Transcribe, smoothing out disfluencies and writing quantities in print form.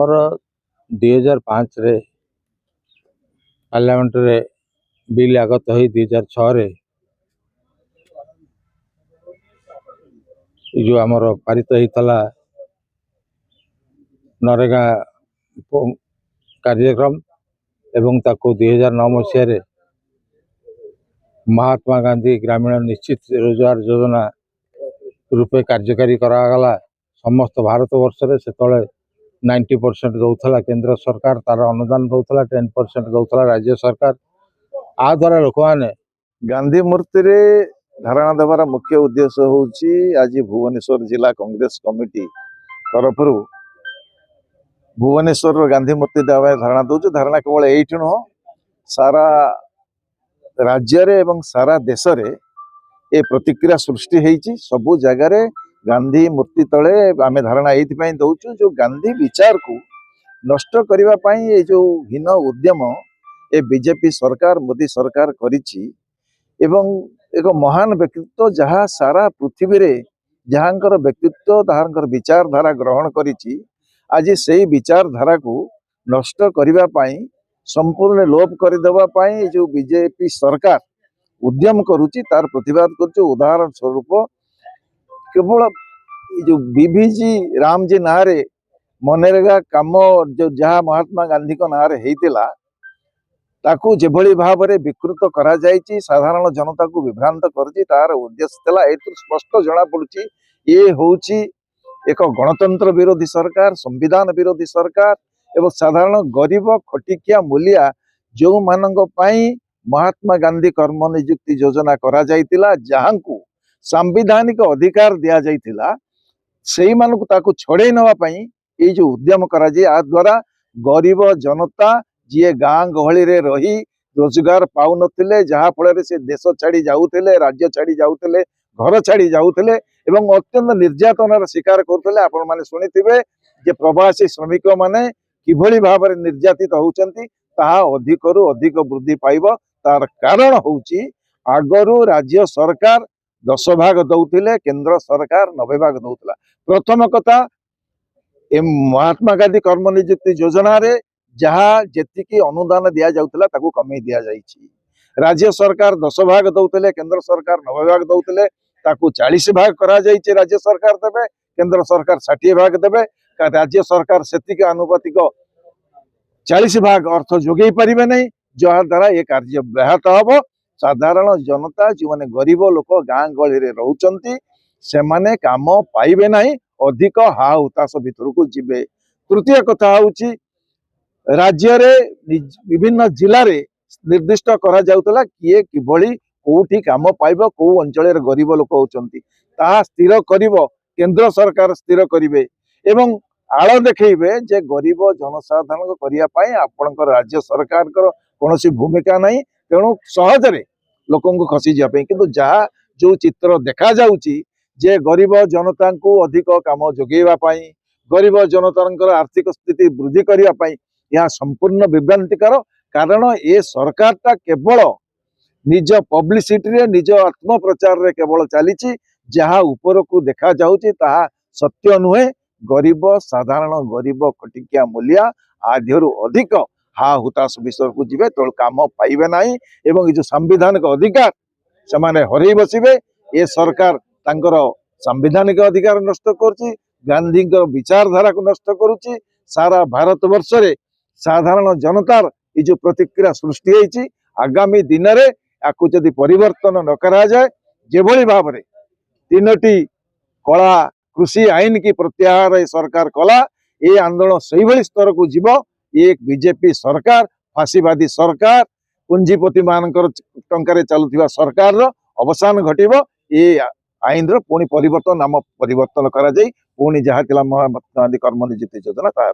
ମୋର 2005 ପାର୍ଲାମେଣ୍ଟରେ ବିଲ୍ ଆଗତ ହୋଇ 2006 जो आमर पारित होता नरेगा कार्यक्रम एवं ताको 2009 मसीह महात्मा गांधी ग्रामीण निश्चित रोजगार योजना रूपे कार्यकारी करागला। समस्त भारत वर्ष से 90% दौला केंद्र सरकार तार अनुदान दौला, 10% दौला राज्य सरकार। आ द्वारा लोक मैंने गांधी मूर्ति रे धारणा देवार मुख्य उद्देश्य होची आज भुवनेश्वर जिला कांग्रेस कमिटी तरफ भुवनेश्वर गांधी मूर्ति देवा धारणा दौर। धारणा केवल एठी नुह सारा राज्य रे एवं सारा देश रे ए प्रतिक्रिया सृष्टि होईची। सबु जगह रे गांधी मूर्ति तले आमे धारणा एथि दौचु जो गांधी विचार को नष्ट करिवा पई ए जो हीन उद्यम ए बीजेपी सरकार मोदी सरकार करिची एवं एक महान व्यक्तित्व जहाँ सारा पृथ्वी रे जहाँकर व्यक्तित्व ताहांकर विचारधारा ग्रहण करिची। आज से विचारधारा को नष्ट करिवा पई संपूर्ण लोप करदेवा पई जो बीजेपी सरकार उद्यम करुची तार प्रतिवाद करुची। उदाहरण स्वरूप केवल जो बीबीजी रामजी ना रे मनरेगा काम जो जहाँ महात्मा गांधी को ना रे हेतिला ताकू जेभली भाव में विकृत करा जायछि, साधारण जनता को विभ्रांत करछि, तार उद्देश्य थिला एतु स्पष्ट जना पड़ुछि ये होछि एक गणतंत्र विरोधी सरकार, संविधान विरोधी सरकार एवं साधारण गरीब खटिकिया मूलिया जो मानक पई महात्मा गांधी कर्म नियुक्ति योजना करा जायतिला, जहां को संवैधानिक अधिकार दिया जायतिला, सेही मानक ताकू छड़े नवा पई ये जो उद्यम करा जाय। आ द्वारा गरीब जनता जी गाँ गहली रे रही रोजगार पाउ नथिले, जहाँ फल से देश छाड़ी जाउथिले, राज्य छाड़ी जाउथिले, घर छाड़ी जाउथिले एवं अत्यंत निर्यातनार शिकार करथिले। आपण माने सुनिथिबे जे प्रवासी श्रमिक माने किभली भाव में निर्यातित होउचंती, ताहा अधिकरु अधिक वृद्धि पाइब। तार कारण होउची आगरु राज्य सरकार 10 भाग दउथिले, केंद्र सरकार 90 भाग दउथला। प्रथम कथा ए महात्मा गांधी कर्म नियुक्ति योजना रे जहाँ जेतिकी अनुदान दिया जाउथला ताकू कमी दिया जाइछि। राज्य सरकार 10 भाग दउथिले, केंद्र सरकार 90 भाग दउथिले, ताकू 40 भाग करा जाइछि। राज्य सरकार देबे, केंद्र सरकार 60 भाग देबे। राज्य सरकार सेतिक अनुपातिक 40 भाग अर्थ जोगई परिबे नहीं, जहा द्वारा ये कार्य व्याहत हबो। साधारण जनता जो माने गरीब लोक गाँ गहली रे रहउचंती से माने काम पाइबे नहीं, अधिक हा हुताश भितर को जिबे। तृतीय कथा होउची राज्य रे विभिन्न जिला रे निर्दिष्ट करा जाउतला किए किभली कोठी काम पाइबो, को अंचल रे गरीब लोक होचंती ता स्थिर करिवो केंद्र सरकार स्थिर करिवे एवं आड़ देखैबे जे गरीब जनसाधारण करिया पई आपनकर राज्य सरकार कोनोसी भूमिका नहीं। तेणु सहजरे लोकन को खसी जा पई किंतु जहा जो चित्र देखा जाउची जे गरीब जनता को अधिक काम जोगेवा पई, गरीब जनता आर्थिक स्थिति वृद्धि करिया पई यह संपूर्ण विभ्रांतिकर। कारण ये सरकार टा केवल निज पब्लिसिटी रे निज आत्म प्रचार रे केवल चली जहाँ ऊपर को देखा जाउची ताहा सत्य नुहे। गरीब साधारण गरीब खटिकिया मूलिया आधीर अधिक हा हुताश विषय को जीवे तो काम पाइबे नहीं एवं ये जो संवैधानिक अधिकार से माने हरई बसिबे। ये सरकार तांकर संवैधानिक अधिकार नष्ट करुची, गांधी विचारधारा को नष्ट करुची। सारा भारत वर्ष रे साधारण जनतार ये जो प्रतिक्रिया सृष्टि होईची, आगामी दिन रे याकू जदि परिवर्तन न करा जाए, जेभली भाव में 3टी कला कृषि आईन की प्रत्याहार सरकार कला, ये आंदोलन से भली स्तर को जीव। ये बीजेपी सरकार फासीवादी सरकार पुंजीपति मानकर टंकारे चलुथिबा सरकार रो अवसान घटिबो। ये आईन रो पुणी परिवर्तन नाम परिवर्तन करा जाई, पुणी जहाँ थिला महात्मा गांधी कर्म नियुक्ति योजना तार